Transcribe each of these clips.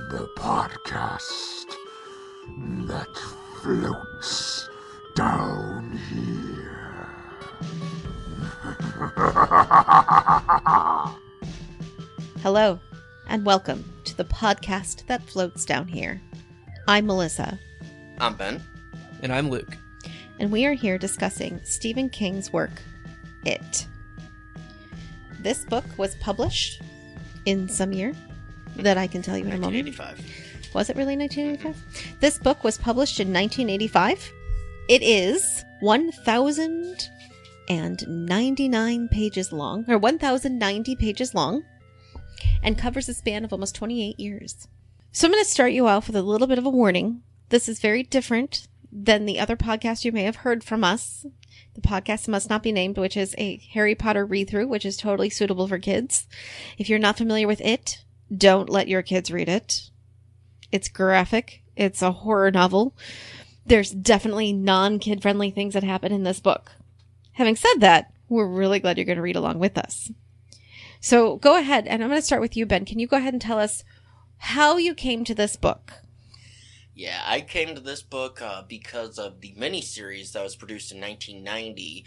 The podcast that floats down here. Hello, and welcome to the podcast that floats down here. I'm Melissa. I'm Ben. And I'm Luke. And we are here discussing Stephen King's work, It. This book was published in some year that I can tell you in a moment. 1985. Was it really 1985? This book was published in 1985. It is 1,099 pages long, or 1,090 pages long, and covers a span of almost 28 years. So I'm going to start you off with a little bit of a warning. This is very different than the other podcast you may have heard from us. The podcast Must Not Be Named, which is a Harry Potter read-through, which is totally suitable for kids. If you're not familiar with it, don't let your kids read it. It's graphic. It's a horror novel. There's definitely non-kid friendly things that happen in this book. Having said that, we're really glad you're going to read along with us. So go ahead, and I'm going to start with you, Ben. Can you go ahead and tell us how you came to this book? Yeah, I came to this book because of the miniseries that was produced in 1990,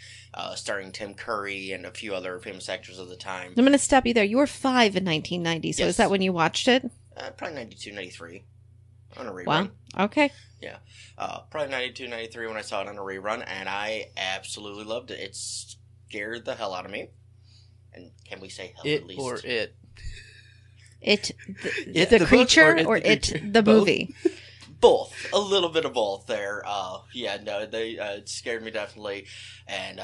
starring Tim Curry and a few other famous actors of the time. I'm going to stop you there. You were 5 in 1990, so Yes. Is that when you watched it? Probably 92, 93 on a rerun. Wow. Okay. Yeah, probably 92, 93 when I saw it on a rerun, and I absolutely loved it. It scared the hell out of me. And can we say hell It at least? or it? It, It the the book creature, or or it the it, creature? the Both? movie? Both. A little bit of both there. It scared me definitely. And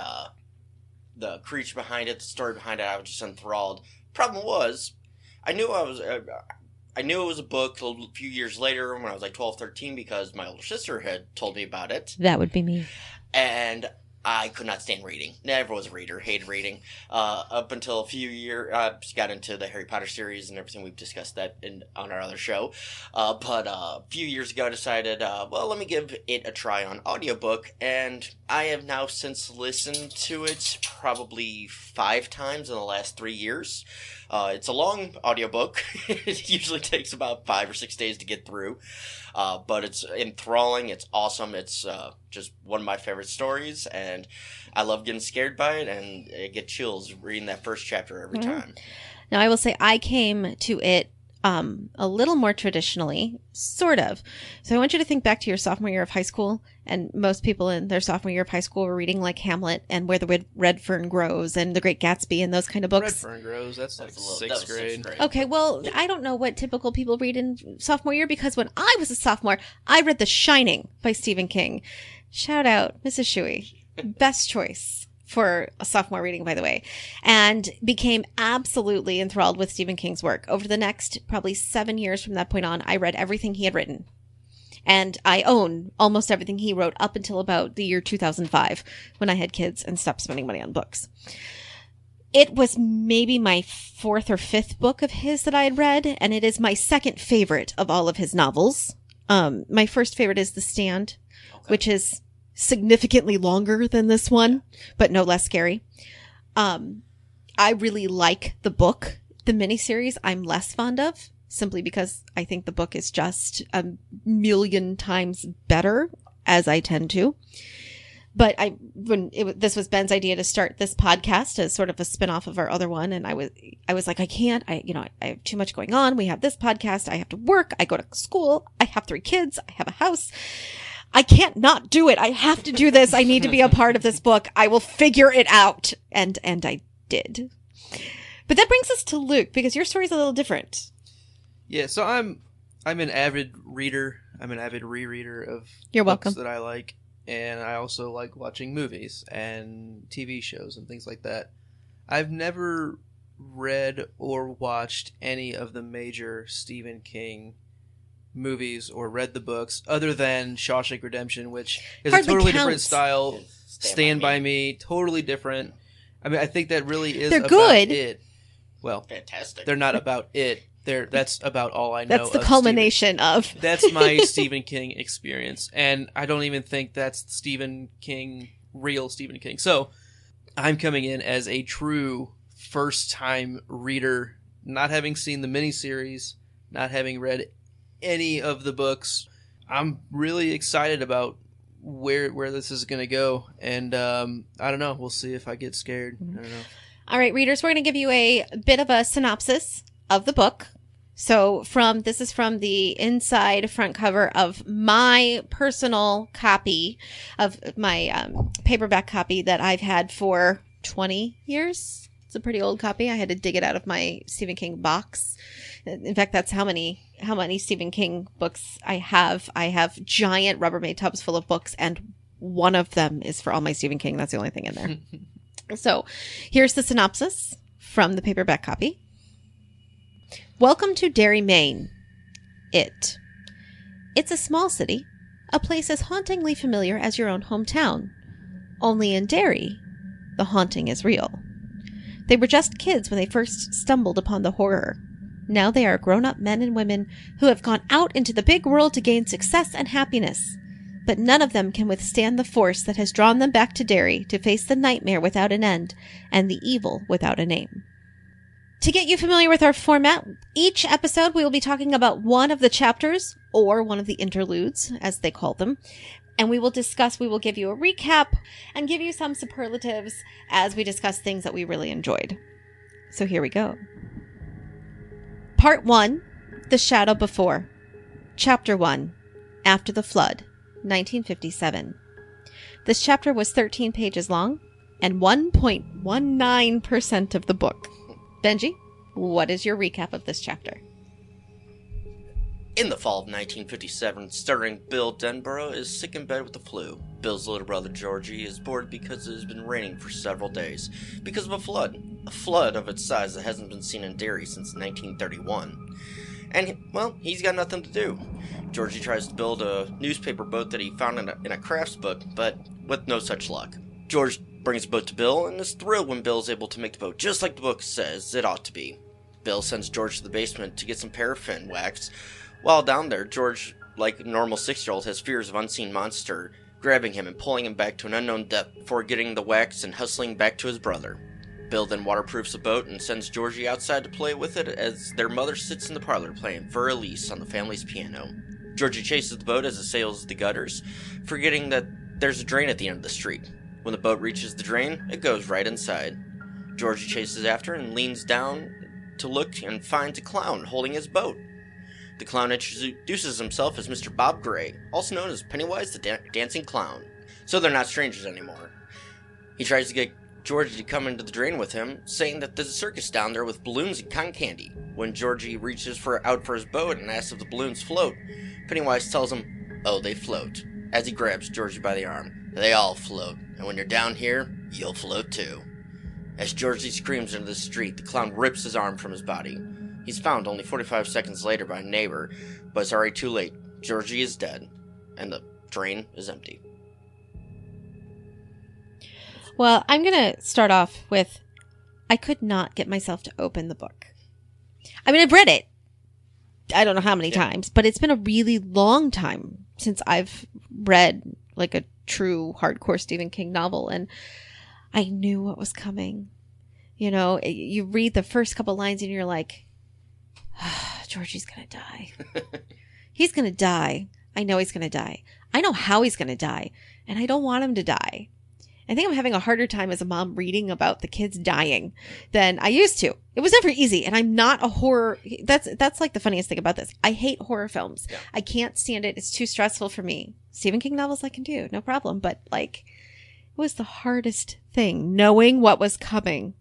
the creature behind it, the story behind it, I was just enthralled. Problem was, I knew it was a book a few years later when I was like 12, 13 because my older sister had told me about it. That would be me. And I could not stand reading. Never was a reader. Hated reading. Up until a few years, got into the Harry Potter series and everything. We've discussed that on our other show. But a few years ago, I decided, let me give it a try on audiobook. And I have now since listened to it probably 5 times in the last 3 years. It's a long audiobook. It usually takes about 5 or 6 days to get through. But it's enthralling. It's awesome. It's just one of my favorite stories, and I love getting scared by it, and I get chills reading that first chapter every time. Now, I will say I came to it a little more traditionally, sort of. So I want you to think back to your sophomore year of high school, and most people in their sophomore year of high school were reading like Hamlet and Where the Red Fern Grows and The Great Gatsby and those kind of books. Red Fern Grows, that's like That was sixth grade. Okay, well, I don't know what typical people read in sophomore year because when I was a sophomore, I read The Shining by Stephen King. Shout out, Mrs. Shuey. Best choice for a sophomore reading, by the way, and became absolutely enthralled with Stephen King's work. Over the next probably 7 years from that point on, I read everything he had written. And I own almost everything he wrote up until about the year 2005 when I had kids and stopped spending money on books. It was maybe my 4th or 5th book of his that I had read, and it is my second favorite of all of his novels. My first favorite is The Stand, which is significantly longer than this one, but no less scary. I really like the book. The miniseries I'm less fond of, simply because I think the book is just a million times better, as I tend to. But this was Ben's idea to start this podcast as sort of a spinoff of our other one, and I was like, I have too much going on. We have this podcast. I have to work. I go to school. I have 3 kids. I have a house. I can't not do it. I have to do this. I need to be a part of this book. I will figure it out. And I did. But that brings us to Luke, because your story's a little different. Yeah, so I'm an avid reader. I'm an avid rereader of You're books welcome. that I like, and I also like watching movies and TV shows and things like that. I've never read or watched any of the major Stephen King movies or read the books other than Shawshank Redemption, which is Hardly a totally counts. different style. Stand by Me. Me, totally different. I mean, I think that really is They're about good. it. Well, Fantastic. they're not about it. That's about all I know. That's the of culmination of. That's my Stephen King experience, and I don't even think that's real Stephen King. So I'm coming in as a true first-time reader, not having seen the miniseries, not having read any of the books. I'm really excited about where this is going to go, and I don't know. We'll see if I get scared. I don't know. All right, readers, we're going to give you a bit of a synopsis of the book. So this is from the inside front cover of my personal copy of my paperback copy that I've had for 20 years. It's a pretty old copy. I had to dig it out of my Stephen King box. In fact, that's how many Stephen King books I have. I have giant Rubbermaid tubs full of books, and one of them is for all my Stephen King. That's the only thing in there. So here's the synopsis from the paperback copy. Welcome to Derry, Maine. It's a small city, a place as hauntingly familiar as your own hometown. Only in Derry, the haunting is real. They were just kids when they first stumbled upon the horror. Now they are grown-up men and women who have gone out into the big world to gain success and happiness. But none of them can withstand the force that has drawn them back to Derry to face the nightmare without an end and the evil without a name. To get you familiar with our format, each episode we will be talking about one of the chapters, or one of the interludes, as they call them, and we will give you a recap and give you some superlatives as we discuss things that we really enjoyed. So here we go. Part 1, The Shadow Before. Chapter 1, After the Flood, 1957. This chapter was 13 pages long and 1.19% of the book. Benji, what is your recap of this chapter? In the fall of 1957, starring Bill Denborough is sick in bed with the flu. Bill's little brother Georgie is bored because it has been raining for several days because of a flood of its size that hasn't been seen in Derry since 1931. And, well, he's got nothing to do. Georgie tries to build a newspaper boat that he found in a crafts book, but with no such luck. George brings the boat to Bill and is thrilled when Bill is able to make the boat just like the book says it ought to be. Bill sends George to the basement to get some paraffin wax. While down there, George, like a normal 6-year-old, has fears of unseen monster grabbing him and pulling him back to an unknown depth before getting the wax and hustling back to his brother. Bill then waterproofs the boat and sends Georgie outside to play with it as their mother sits in the parlor playing Für Elise on the family's piano. Georgie chases the boat as it sails the gutters, forgetting that there's a drain at the end of the street. When the boat reaches the drain, it goes right inside. Georgie chases after and leans down to look and finds a clown holding his boat. The clown introduces himself as Mr. Bob Gray, also known as Pennywise the Dancing Clown, so they're not strangers anymore. He tries to get Georgie to come into the drain with him, saying that there's a circus down there with balloons and cotton candy. When Georgie reaches out for his boat and asks if the balloons float, Pennywise tells him, "Oh, they float," as he grabs Georgie by the arm. "They all float, and when you're down here, you'll float too." As Georgie screams into the street, the clown rips his arm from his body. He's found only 45 seconds later by a neighbor, but it's already too late. Georgie is dead, and the drain is empty. Well, I'm going to start off with, I could not get myself to open the book. I mean, I've read it. I don't know how many times, but it's been a really long time since I've read like a true hardcore Stephen King novel, and I knew what was coming. You know, you read the first couple lines and you're like, Georgie's going to die. He's going to die. I know he's going to die. I know how he's going to die, and I don't want him to die. I think I'm having a harder time as a mom reading about the kids dying than I used to. It was never easy, and I'm not a horror. That's like the funniest thing about this. I hate horror films. Yeah. I can't stand it. It's too stressful for me. Stephen King novels I can do, no problem. But like, it was the hardest thing, knowing what was coming.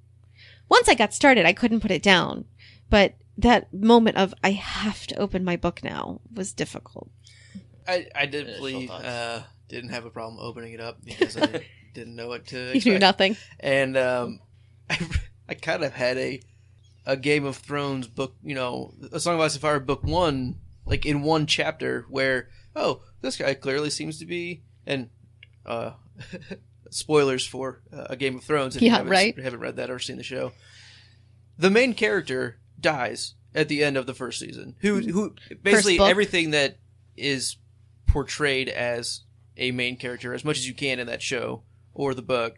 Once I got started, I couldn't put it down. But that moment of, I have to open my book now, was difficult. I definitely didn't have a problem opening it up because I didn't know what to expect. You knew nothing. And I kind of had a Game of Thrones book, you know, A Song of Ice and Fire book 1, like in one chapter where, oh, this guy clearly seems to be, and spoilers for A Game of Thrones if you haven't read that or seen the show. The main character dies at the end of the first season. Who basically everything that is portrayed as a main character as much as you can in that show or the book,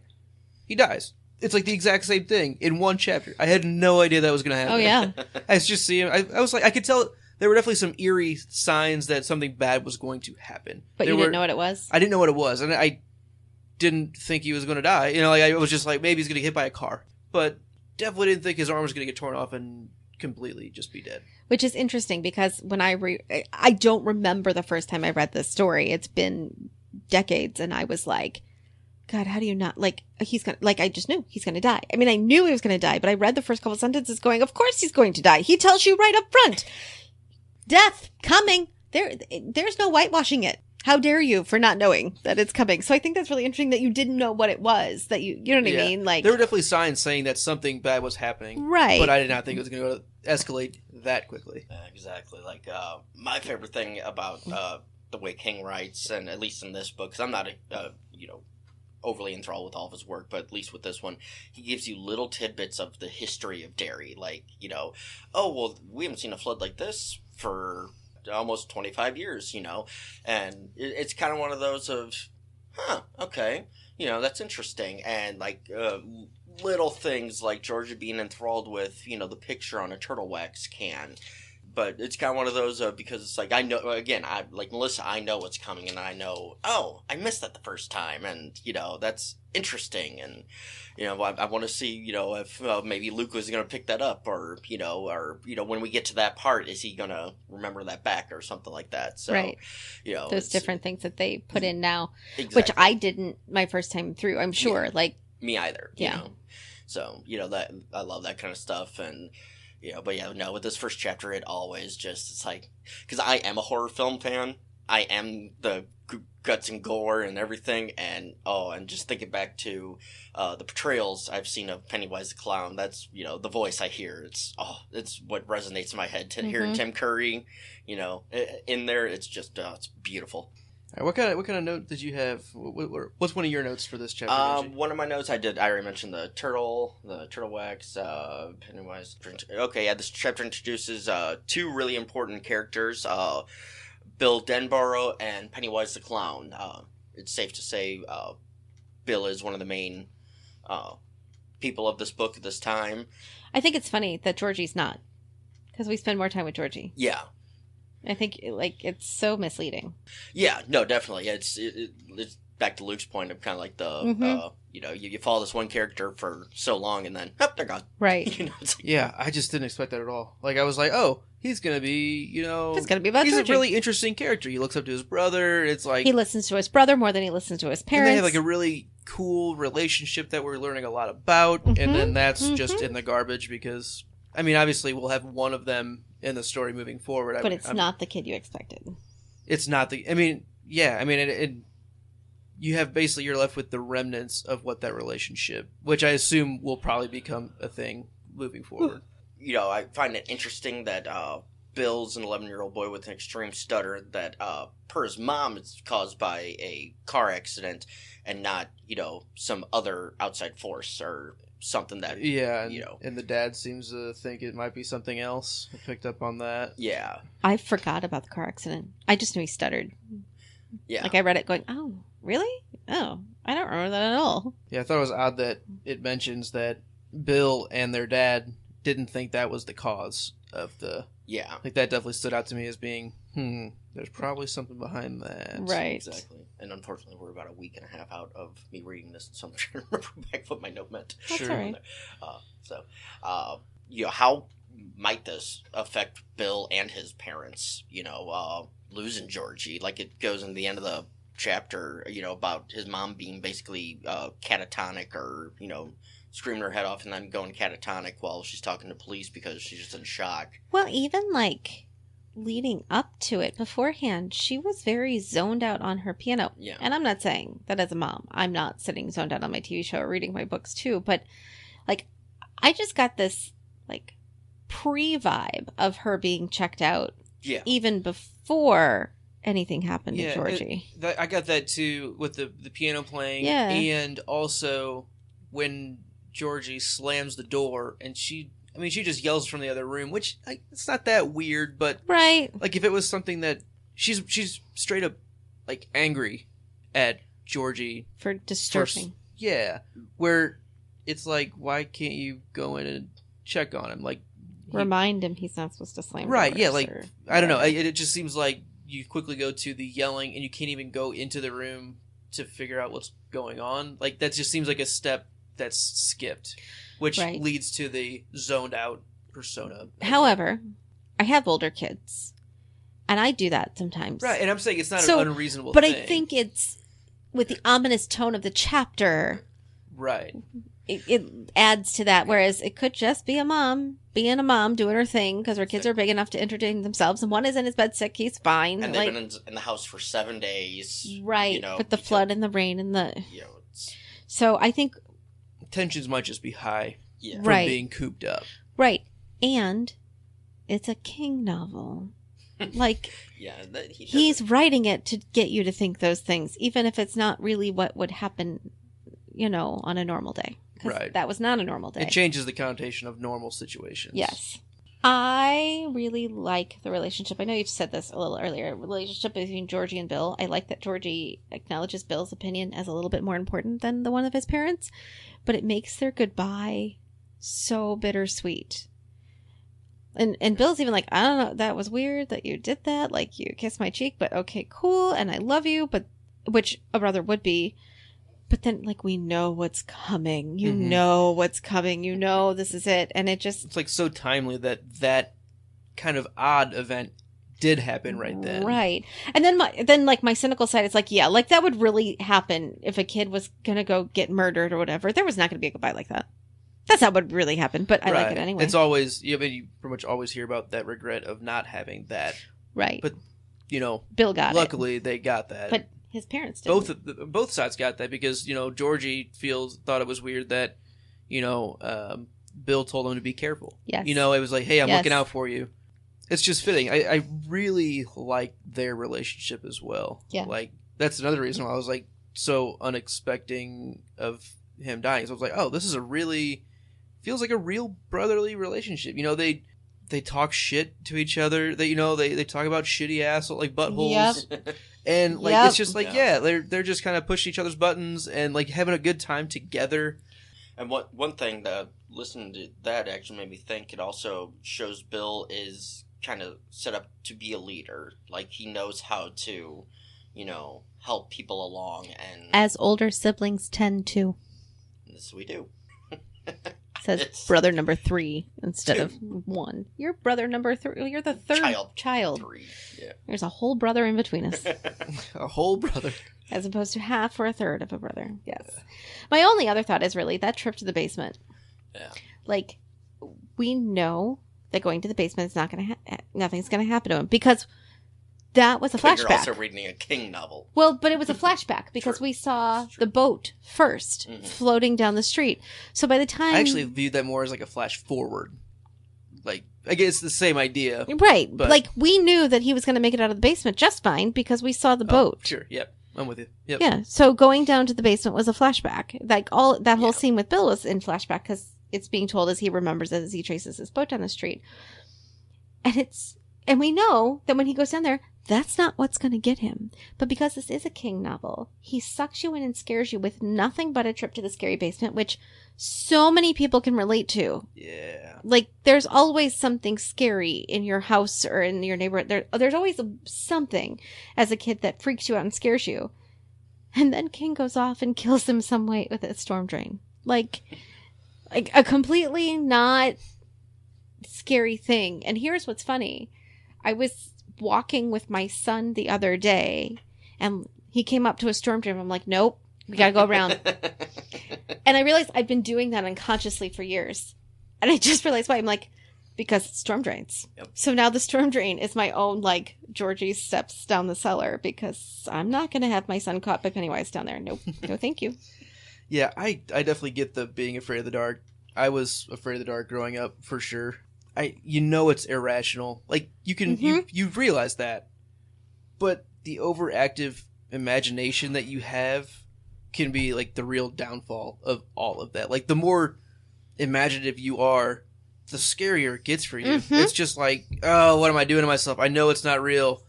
he dies. It's like the exact same thing in one chapter. I had no idea that was going to happen. Oh yeah. I just see him. I was like, I could tell there were definitely some eerie signs that something bad was going to happen. But you didn't know what it was? I didn't know what it was, and I didn't think he was going to die. You know, like I was just like, maybe he's going to get hit by a car. But definitely didn't think his arm was going to get torn off and completely just be dead. Which is interesting because when I don't remember the first time I read this story. It's been decades, and I was like, God, how do you not, like, he's gonna, like, I just knew he's gonna die. I mean, I knew he was gonna die, but I read the first couple sentences going, of course he's going to die. He tells you right up front. Death coming. There's no whitewashing it. How dare you for not knowing that it's coming? So I think that's really interesting that you didn't know what it was, that you know what I mean? Like, there were definitely signs saying that something bad was happening. Right. But I did not think it was going to escalate that quickly. Exactly. Like, my favorite thing about the way King writes, and at least in this book, because I'm not overly enthralled with all of his work, but at least with this one, he gives you little tidbits of the history of Derry. Like, oh, well, we haven't seen a flood like this for almost 25 years, and it's kind of one of those of, okay, that's interesting. And like little things like Georgia being enthralled with, the picture on a turtle wax can. But it's kind of one of those because it's like, I know, again, like Melissa, I know what's coming, and I know, oh, I missed that the first time, and, that's interesting, and, I want to see, if maybe Luke was going to pick that up, or when we get to that part, is he going to remember that back, or something like that, so, right. Those different things that they put in now, exactly. Which I didn't my first time through, I'm sure, yeah. like. Me either, yeah. So, that, I love that kind of stuff, and... but with this first chapter, it always just, it's like, because I am a horror film fan. I am the guts and gore and everything, and just thinking back to the portrayals I've seen of Pennywise the Clown, that's, the voice I hear, it's what resonates in my head. Hearing Tim Curry, in there, it's just, it's beautiful. All right, what kind of note did you have? What's one of your notes for this chapter? One of my notes I already mentioned the turtle wax, Pennywise. Okay, yeah, this chapter introduces two really important characters, Bill Denborough and Pennywise the Clown. It's safe to say Bill is one of the main people of this book at this time. I think it's funny that Georgie's not, because we spend more time with Georgie. Yeah. I think, it's so misleading. Yeah, no, definitely. It's back to Luke's point of kind of like the, you follow this one character for so long and then, they're gone. Right. Yeah, I just didn't expect that at all. Like, I was like, oh, he's going to be, It's going to be about he's Georgie. a really interesting character. He looks up to his brother. It's like... He listens to his brother more than he listens to his parents. And they have like a really cool relationship that we're learning a lot about. And then that's just in the garbage because, I mean, obviously we'll have one of them in the story moving forward. But it's not the kid you expected. It's not the... I mean, yeah. I mean, you have basically... You're left with the remnants of what that relationship... Which I assume will probably become a thing moving forward. I find it interesting that Bill's an 11-year-old boy with an extreme stutter that, per his mom, it's caused by a car accident and not, some other outside force or... something that and the dad seems to think it might be something else. I picked up on that. Yeah, I forgot about the car accident. I just knew he stuttered. Yeah, like I read it going, oh really? Oh, I don't remember that at all. Yeah, I thought it was odd that it mentions that Bill and their dad didn't think that was the cause of the... Yeah, like that definitely stood out to me as being there's probably something behind that. Right. Exactly. And unfortunately, we're about a week and a half out of me reading this, so I'm trying to remember back what my note meant. That's all right. How might this affect Bill and his parents? Losing Georgie, like it goes in the end of the chapter, about his mom being basically catatonic or, screaming her head off and then going catatonic while she's talking to police because she's just in shock. Well, even leading up to it beforehand, she was very zoned out on her piano. Yeah. And I'm not saying that as a mom, I'm not sitting zoned out on my TV show or reading my books too, but I just got this pre-vibe of her being checked out. Yeah. Even before anything happened to Georgie. I got that too with the piano playing. Yeah. And also when Georgie slams the door and she just yells from the other room, which it's not that weird, but right. Like if it was something that she's straight up angry at Georgie for disturbing. Where it's like, why can't you go in and check on him? Like remind him he's not supposed to slam Right, doors yeah, like, or I don't know. whatever. It just seems like you quickly go to the yelling and you can't even go into the room to figure out what's going on. Like, that just seems like a step that's skipped, which Right. leads to the zoned out persona. However, I have older kids, and I do that sometimes. Right, and I'm saying it's not So, an unreasonable but thing. I think it's with the ominous tone of the chapter, Right. it adds to that. Whereas it could just be a mom being a mom, doing her thing because her kids are big enough to entertain themselves, and one is in his bed sick. He's fine. And like, they've been in the house for 7 days. right, You know, with the because- flood and the rain and the. You know, it's, So I think Tensions might just be high yeah. from Right. being cooped up. right, and it's a King novel. Like Yeah, he's writing it to get you to think those things, even if it's not really what would happen, on a normal day. 'Cause Right. that was not a normal day. It changes the connotation of normal situations. Yes. I really like the relationship. I know you've said this a little earlier. Relationship between Georgie and Bill. I like that Georgie acknowledges Bill's opinion as a little bit more important than the one of his parents, but it makes their goodbye so bittersweet. And Bill's even like, I don't know, that was weird that you did that. Like, you kissed my cheek, but okay, cool, and I love you, but which a brother would be. But then, like, we know what's coming. You Mhm. know what's coming. You know this is it. And it just... It's like so timely that kind of odd event did happen right then. Right. And then my cynical side is like, yeah, like that would really happen if a kid was going to go get murdered or whatever. There was not going to be a goodbye like that. That's not what would really happen, but I like it anyway. It's always, you pretty much always hear about that regret of not having that. right. But, Bill got luckily they got that. it. But his parents didn't. Both sides got that because, Georgie thought it was weird that, Bill told him to be careful. Yes. It was like, hey, I'm Yes. looking out for you. It's just fitting. I really like their relationship as well. Yeah. Like, that's another reason why I was, like, so unexpecting of him dying. So I was like, oh, this is feels like a real brotherly relationship. They talk shit to each other. They talk about shitty ass like buttholes. Yep. And like Yep. it's just like they're just kind of pushing each other's buttons and like having a good time together. And one thing that listening to that actually made me think, it also shows Bill is kind of set up to be a leader. Like, he knows how to, help people along, and As older siblings tend to. this we do. Says It's- brother number 3 instead Two. of 1. You're brother number 3. You're the third child. 3. Yeah. There's a whole brother in between us. A whole brother. As opposed to half or a third of a brother. Yes. My only other thought is really that trip to the basement. Yeah. Like, we know that going to the basement is not going to nothing's going to happen to him because that was a But you're flashback. also reading a King novel. Well, but it was a flashback because True. we saw It's true. the boat 1st Mhm. floating down the street. So by the time I actually viewed that more as like a flash forward. Like, I guess it's the same idea. right, but- like we knew that he was going to make it out of the basement just fine because we saw the boat. Oh, sure. Yep. I'm with you. Yep. Yeah, so going down to the basement was a flashback. Like all that whole Yeah. scene with Bill was in flashback because it's being told as he remembers as he traces his boat down the street. And we know that when he goes down there, that's not what's going to get him. But because this is a King novel, he sucks you in and scares you with nothing but a trip to the scary basement, which so many people can relate to. Yeah. Like, there's always something scary in your house or in your neighborhood. There's always something as a kid that freaks you out and scares you. And then King goes off and kills him some way with a storm drain. Like a completely not scary thing. And here's what's funny. I was walking with my son the other day, and he came up to a storm drain. I'm like, nope, we gotta go around. And I realized I'd been doing that unconsciously for years. And I just realized why. I'm like, because it's storm drains. Yep. So now the storm drain is my own, like, Georgie steps down the cellar because I'm not going to have my son caught by Pennywise down there. Nope. No, thank you. Yeah, I definitely get the being afraid of the dark. I was afraid of the dark growing up for sure. It's irrational. Like you can you realize that, but the overactive imagination that you have can be like the real downfall of all of that. Like the more imaginative you are, the scarier it gets for you. Mhm. It's just like, oh, what am I doing to myself? I know it's not real,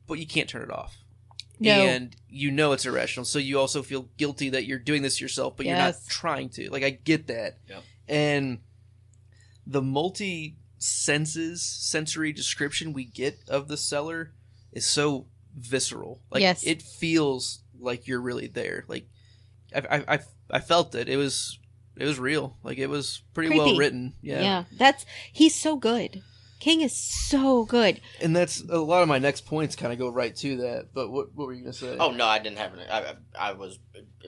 but you can't turn it off. No. And you know it's irrational, so you also feel guilty that you're doing this yourself, but you're not Yes. trying to. Like, I get that. Yep. And the multi sensory description we get of the cellar is so visceral. Like, Yes. it feels like you're really there. Like, I felt it. It was real. Like, it was pretty Creepy. well written. Yeah. He's so good. King is so good. And that's a lot of my next points kind of go right to that. But what were you gonna say? Oh no, I didn't have it. I was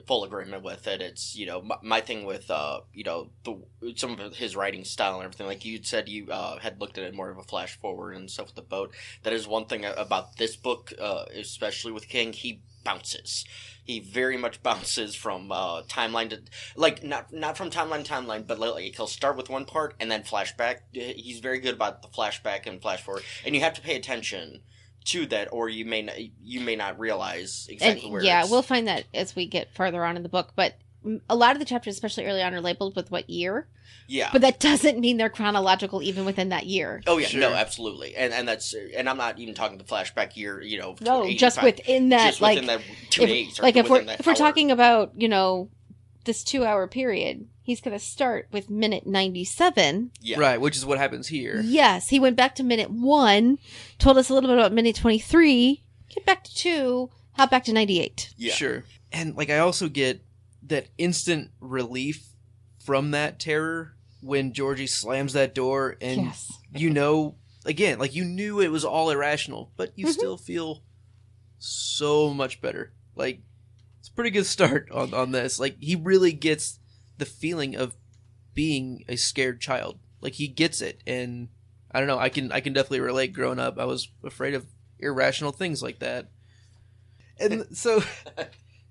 full agreement with it. It's my thing with some of his writing style and everything. Like you said, you had looked at it more of a flash forward and stuff with the boat. That is one thing about this book, especially with King. He bounces. He very much bounces from timeline to, like, not from timeline to timeline, but like he'll start with one part and then flashback. He's very good about the flashback and flash forward, and you have to pay attention to that, or you may not realize exactly where. Yeah, we'll find that as we get further on in the book. But a lot of the chapters, especially early on, are labeled with what year. Yeah, but that doesn't mean they're chronological even within that year. Oh yeah, Sure. no, absolutely, and that's, and I'm not even talking the flashback year. No, just within that, just within that 2 days. If we're talking about this 2 hour period, he's going to start with minute 97. Yeah. Right, which is what happens here. Yes, he went back to minute 1, told us a little bit about minute 23, get back to 2, hop back to 98. Yeah. Sure. And like I also get that instant relief from that terror when Georgie slams that door and Yes. again, like you knew it was all irrational, but you still feel so much better. Like, it's a pretty good start on this. Like, he really gets the feeling of being a scared child. Like, he gets it, and I don't know, I can definitely relate. Growing up, I was afraid of irrational things like that. And so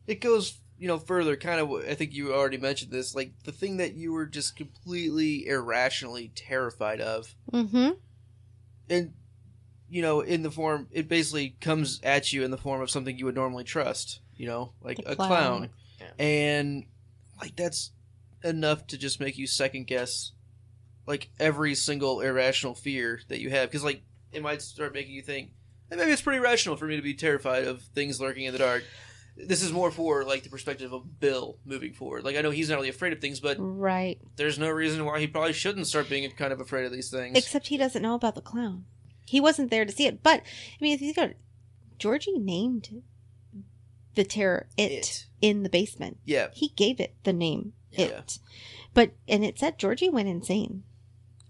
it goes further, kind of, I think you already mentioned this, like, the thing that you were just completely irrationally terrified of. Mm-hmm. And, in the form, it basically comes at you in the form of something you would normally trust, like The a clown. clown. Yeah. And, like, that's enough to just make you second guess, like, every single irrational fear that you have. Because, like, it might start making you think, hey, maybe it's pretty rational for me to be terrified of things lurking in the dark. This is more for, like, the perspective of Bill moving forward. Like, I know he's not really afraid of things, but Right. there's no reason why he probably shouldn't start being kind of afraid of these things. Except he doesn't know about the clown. He wasn't there to see it. But, I mean, if you think about it, Georgie named the terror It in the basement. Yeah. He gave it the name Yeah. It. And it said Georgie went insane.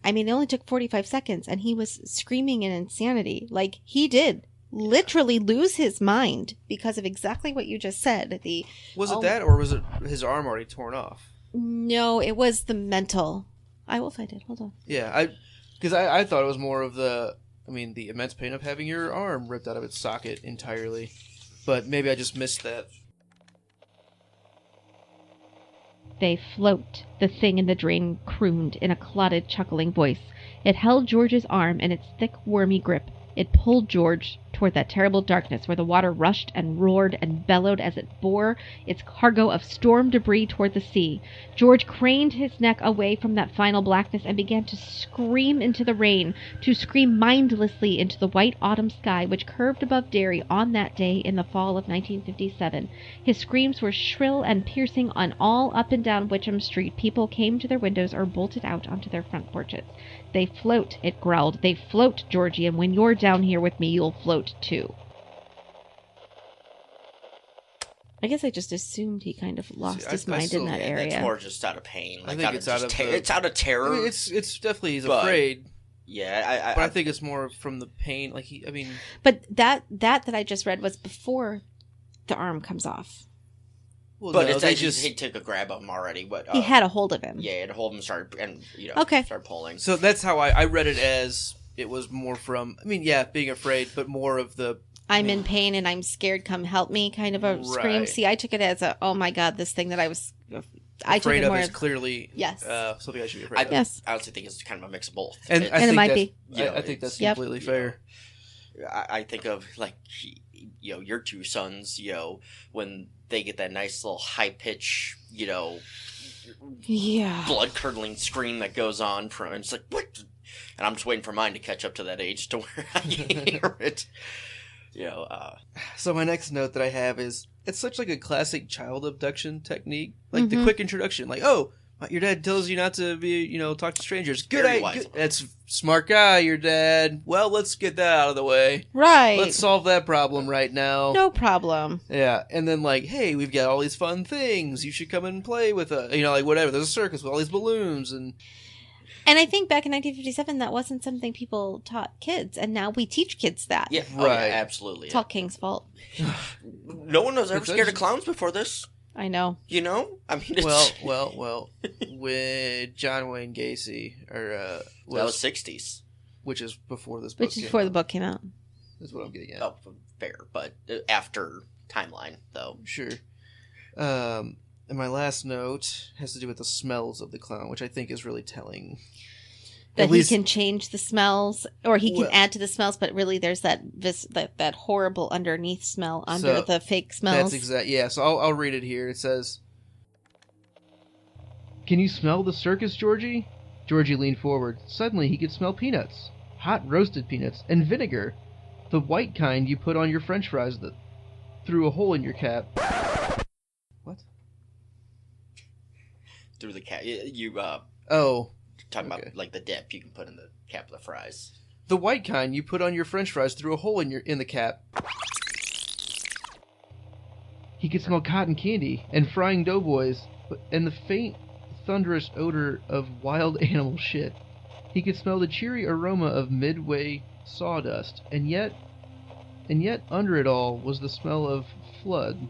I mean, it only took 45 seconds, and he was screaming in insanity. Like, he did literally lose his mind because of exactly what you just said. Was it that, or was it his arm already torn off? No, it was the mental. I will find it. Hold on. Yeah, because I thought it was more of the immense pain of having your arm ripped out of its socket entirely. But maybe I just missed that. They float, the thing in the drain crooned in a clotted, chuckling voice. It held George's arm in its thick, wormy grip. It pulled George toward that terrible darkness where the water rushed and roared and bellowed as it bore its cargo of storm debris toward the sea. George craned his neck away from that final blackness and began to scream into the rain, to scream mindlessly into the white autumn sky which curved above Derry on that day in the fall of 1957. His screams were shrill and piercing, and all up and down Witcham Street people came to their windows or bolted out onto their front porches. They float, it growled. They float, Georgie, and when you're down here with me, you'll float too. I guess I just assumed he kind of lost his mind in that area. It's more just out of pain. I think it's out of it's out of terror. I mean, it's definitely he's But- afraid, Yeah, but I think it's more from the pain. Like But that I just read was before the arm comes off. well, but no, it's they actually just he took a grab of him already. But He had a hold of him. yeah, it hold him start and Okay. start pulling. so that's how I read it, as it was more from. Being afraid, but more of the. I'm in pain and I'm scared, come help me kind of a scream. Right. See, I took it as a, oh my God, this thing that I was... I took Afraid it of more is as... clearly Yes. Something I should be afraid of. Yes. I honestly think it's kind of a mix of both. And It's- I think it might that's- be. I think that's Yep. completely fair. I think of like your two sons, when they get that nice little high pitch, Yeah. blood curdling scream that goes on from, and it's like, what? And I'm just waiting for mine to catch up to that age to where I can hear it. So my next note that I have is, it's such like a classic child abduction technique. Like the quick introduction, like, oh, Your dad tells you not to be, talk to strangers. Good Very idea. wise. That's smart guy, your dad. Well, let's get that out of the way. Right. Let's solve that problem right now. No problem. Yeah, and then hey, we've got all these fun things. You should come and play with us. Whatever. There's a circus with all these balloons and I think back in 1957, that wasn't something people taught kids, and now we teach kids that. Yeah, Right. Absolutely. It's all King's fault. No one was ever scared of clowns before this. I know. I mean, it's... Well. With John Wayne Gacy, that was 60s. which is before this book. Which is before the book came out. That's what I'm getting at. Oh, fair, but after timeline, though. Sure. And my last note has to do with the smells of the clown, which I think is really telling. That At least, he can change the smells, or he can add to the smells, but really there's that horrible underneath smell under the fake smells. That's exact. Yeah, so I'll read it here. It says, "Can you smell the circus, Georgie?" Georgie leaned forward. Suddenly he could smell peanuts. Hot roasted peanuts. And vinegar. The white kind you put on your french fries through a hole in your cap. What? Through the cap. Oh. Talking Okay. about, like, the dip you can put in the cap of the fries. The white kind you put on your french fries through a hole in the cap. He could smell cotton candy and frying doughboys and the faint, thunderous odor of wild animal shit. He could smell the cheery aroma of midway sawdust, and yet under it all was the smell of flood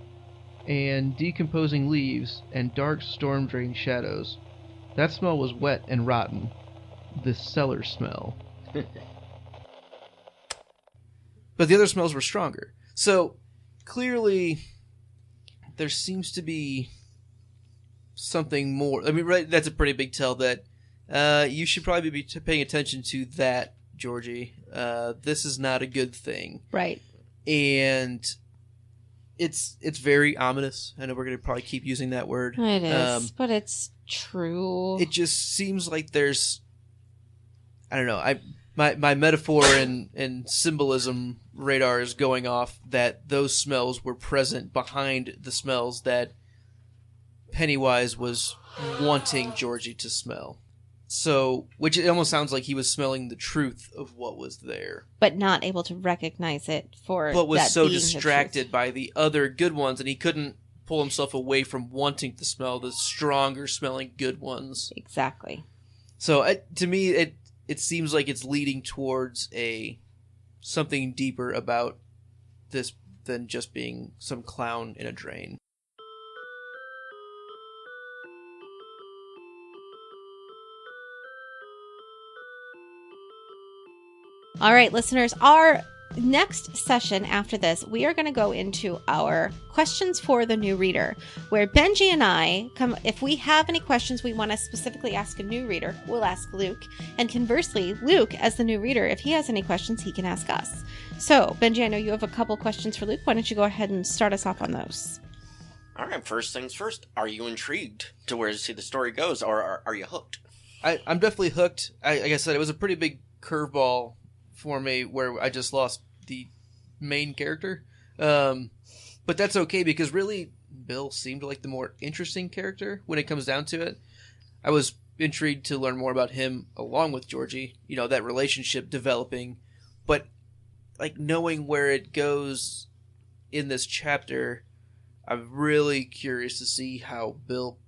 and decomposing leaves and dark storm-drained shadows. That smell was wet and rotten. The cellar smell. But the other smells were stronger. So, clearly, there seems to be something more. I mean, right, that's a pretty big tell that you should probably be paying attention to that, Georgie. This is not a good thing. Right. And it's very ominous. I know we're going to probably keep using that word. It is, but it's true. It just seems like there's, I don't know, my metaphor and symbolism radar is going off that those smells were present behind the smells that Pennywise was wanting Georgie to smell. So, which it almost sounds like he was smelling the truth of what was there. But not able to recognize it But was that so being the distracted truth. by the other good ones, and he couldn't pull himself away from wanting to smell the stronger smelling good ones. Exactly. So, to me, it seems like it's leading towards something deeper about this than just being some clown in a drain. All right, listeners, our next session after this, we are going to go into our questions for the new reader, where Benji and I come. If we have any questions we want to specifically ask a new reader, we'll ask Luke. And conversely, Luke, as the new reader, if he has any questions, he can ask us. So, Benji, I know you have a couple questions for Luke. Why don't you go ahead and start us off on those? All right, first things first. Are you intrigued to where to see the story goes, or are you hooked? I'm definitely hooked. Like I said, it was a pretty big curveball for me where I just lost the main character. But that's okay because really Bill seemed like the more interesting character when it comes down to it. I was intrigued to learn more about him along with Georgie, that relationship developing. But like knowing where it goes in this chapter, I'm really curious to see how Bill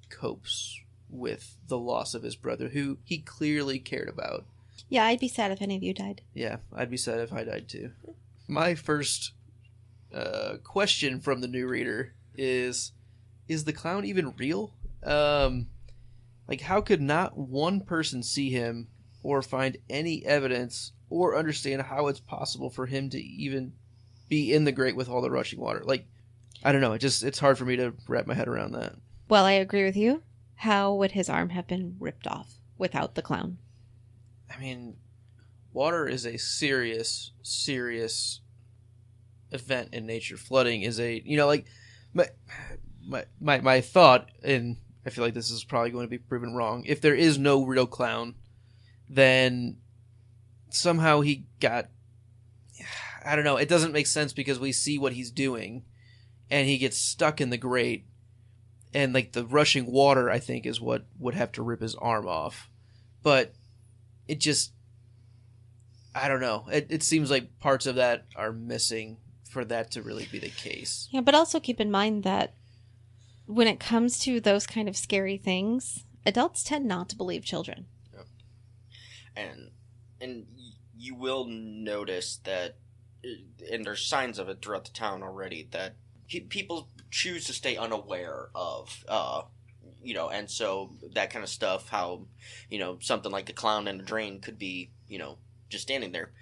copes with the loss of his brother, who he clearly cared about. Yeah, I'd be sad if any of you died. Yeah, I'd be sad if I died too. My first question from the new reader is the clown even real? How could not one person see him or find any evidence or understand how it's possible for him to even be in the grate with all the rushing water? I don't know. It's hard for me to wrap my head around that. Well, I agree with you. How would his arm have been ripped off without the clown? I mean, water is a serious, serious event in nature. Flooding is my thought, and I feel like this is probably going to be proven wrong. If there is no real clown, then somehow he got, I don't know, it doesn't make sense because we see what he's doing, and he gets stuck in the grate, And like the rushing water, I think, is what would have to rip his arm off. But it just, I don't know. It seems like parts of that are missing for that to really be the case. Yeah, but also keep in mind that when it comes to those kind of scary things, adults tend not to believe children. And you will notice that, and there's signs of it throughout the town already, that people choose to stay unaware of, and so that kind of stuff, how, something like the clown in the drain could be, just standing there.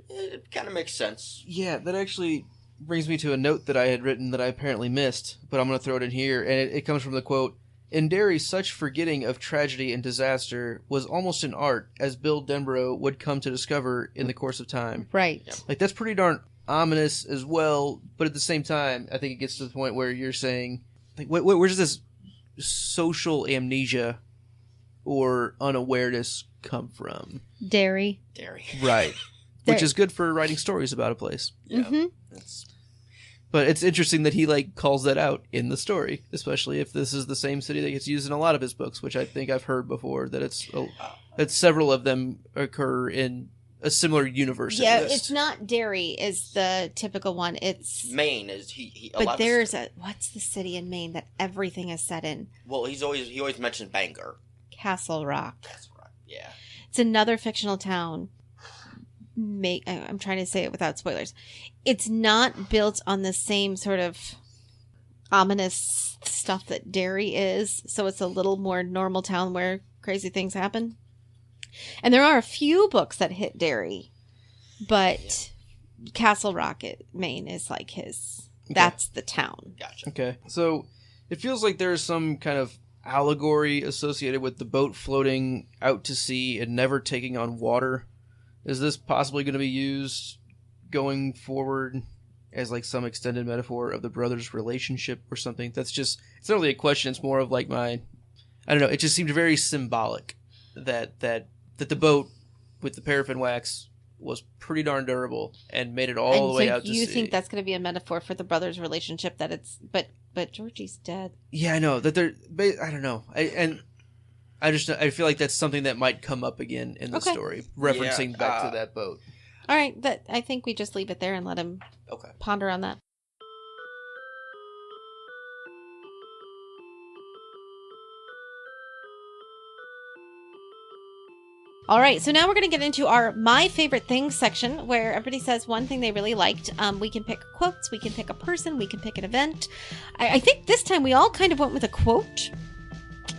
It kind of makes sense. Yeah, that actually brings me to a note that I had written that I apparently missed, but I'm going to throw it in here, and it comes from the quote, "In Derry, such forgetting of tragedy and disaster was almost an art, as Bill Denborough would come to discover in the course of time." Right. Yeah. Like, that's pretty darn ominous as well, but at the same time, I think it gets to the point where you're saying, like, where does this social amnesia or unawareness come from? Dairy. Right. Which is good for writing stories about a place. Yeah. Mm-hmm. But it's interesting that he, like, calls that out in the story, especially if this is the same city that gets used in a lot of his books, which I think I've heard before, that several of them occur in a similar universe. Yeah, at least. it's not Derry is the typical one. It's Maine is he. but there's what's the city in Maine that everything is set in? Well, he always mentions Bangor. Castle Rock. That's right. Yeah. It's another fictional town. I'm trying to say it without spoilers. It's not built on the same sort of ominous stuff that Derry is, so it's a little more normal town where crazy things happen. And there are a few books that hit Derry, but Castle Rock, Maine, is like his. Okay. That's the town. Gotcha. Okay, so it feels like there's some kind of allegory associated with the boat floating out to sea and never taking on water. Is this possibly going to be used going forward as like some extended metaphor of the brothers' relationship or something? It's not really a question. It's more of like I don't know. It just seemed very symbolic that the boat with the paraffin wax was pretty darn durable and made it all the way out to sea. You think that's going to be a metaphor for the brothers' relationship? That it's but Georgie's dead. Yeah, I know that I don't know. I feel like that's something that might come up again in the story, referencing back to that boat. All right, I think we just leave it there and let him ponder on that. All right, so now we're going to get into our My Favorite Things section, where everybody says one thing they really liked. We can pick quotes, we can pick a person, we can pick an event. I think this time we all kind of went with a quote.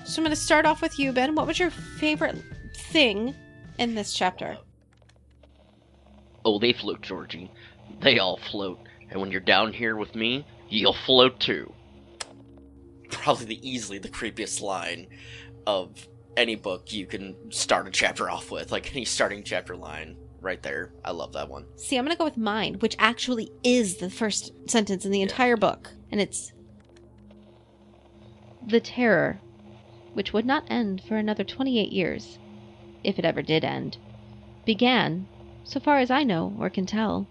So I'm going to start off with you, Ben. What was your favorite thing in this chapter? Oh, they float, Georgie. They all float. And when you're down here with me, you'll float too. Probably easily the creepiest line of any book you can start a chapter off with. Like any starting chapter line right there. I love that one. See, I'm going to go with mine, which actually is the first sentence in the entire book. And it's, "The terror, which would not end for another 28 years, if it ever did end, began, so far as I know or can tell,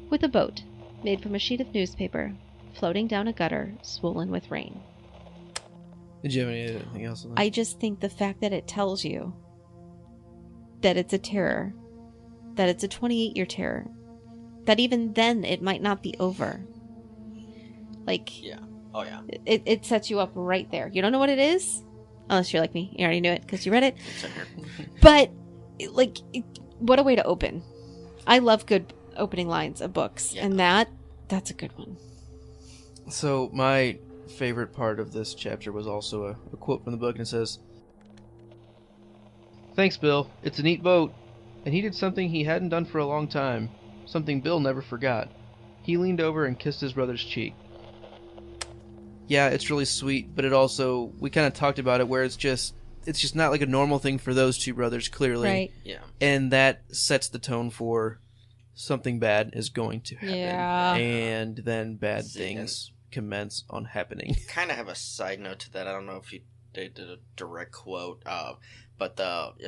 with a boat made from a sheet of newspaper floating down a gutter swollen with rain." Did you have anything else on that? I just think the fact that it tells you that it's a terror, that it's a 28-year terror, that even then it might not be over. Like, Yeah. Oh, yeah. It sets you up right there. You don't know what it is? Unless you're like me. You already knew it because you read it. It's in here. But, like, what a way to open. I love good opening lines of books. Yeah. And that's a good one. So my favorite part of this chapter was also a quote from the book, and it says, "Thanks, Bill. It's a neat boat. And he did something he hadn't done for a long time. Something Bill never forgot. He leaned over and kissed his brother's cheek." Yeah, it's really sweet, but it also, we kind of talked about it, where it's just not like a normal thing for those two brothers, clearly. Right. Yeah. And that sets the tone for something bad is going to happen. Yeah. And then bad things commence on happening. Kind of have a side note to that. I don't know if they did a direct quote, but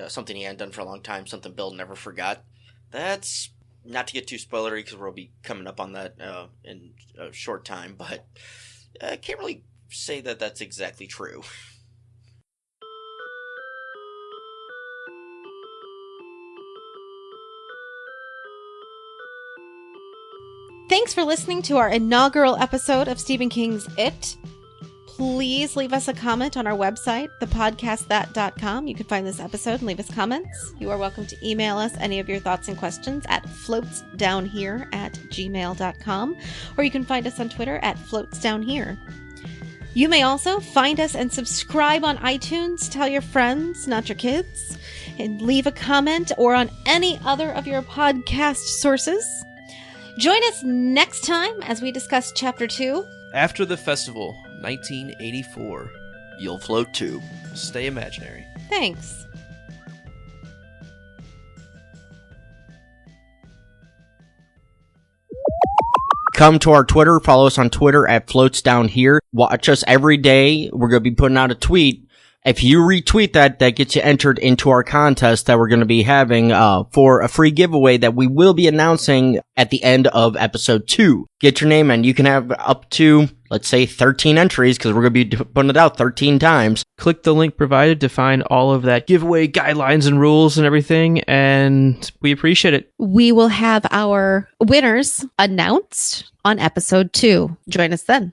something he hadn't done for a long time, something Bill never forgot. That's not to get too spoilery because we'll be coming up on that in a short time, but I can't really say that that's exactly true. Thanks for listening to our inaugural episode of Stephen King's It. Please leave us a comment on our website, thepodcastthat.com. You can find this episode and leave us comments. You are welcome to email us any of your thoughts and questions at floatsdownhere@gmail.com, or you can find us on Twitter at floatsdownhere. You may also find us and subscribe on iTunes. Tell your friends, not your kids, and leave a comment or on any other of your podcast sources. Join us next time as we discuss Chapter 2. After the Festival, 1984. You'll float too. Stay imaginary. Thanks. Come to our Twitter. Follow us on Twitter at floatsdownhere. Watch us every day. We're going to be putting out a tweet. If you retweet that gets you entered into our contest that we're going to be having for a free giveaway that we will be announcing at the end of episode 2. Get your name in. You can have up to, let's say, 13 entries because we're going to be putting it out 13 times. Click the link provided to find all of that giveaway guidelines and rules and everything, and we appreciate it. We will have our winners announced on episode 2. Join us then.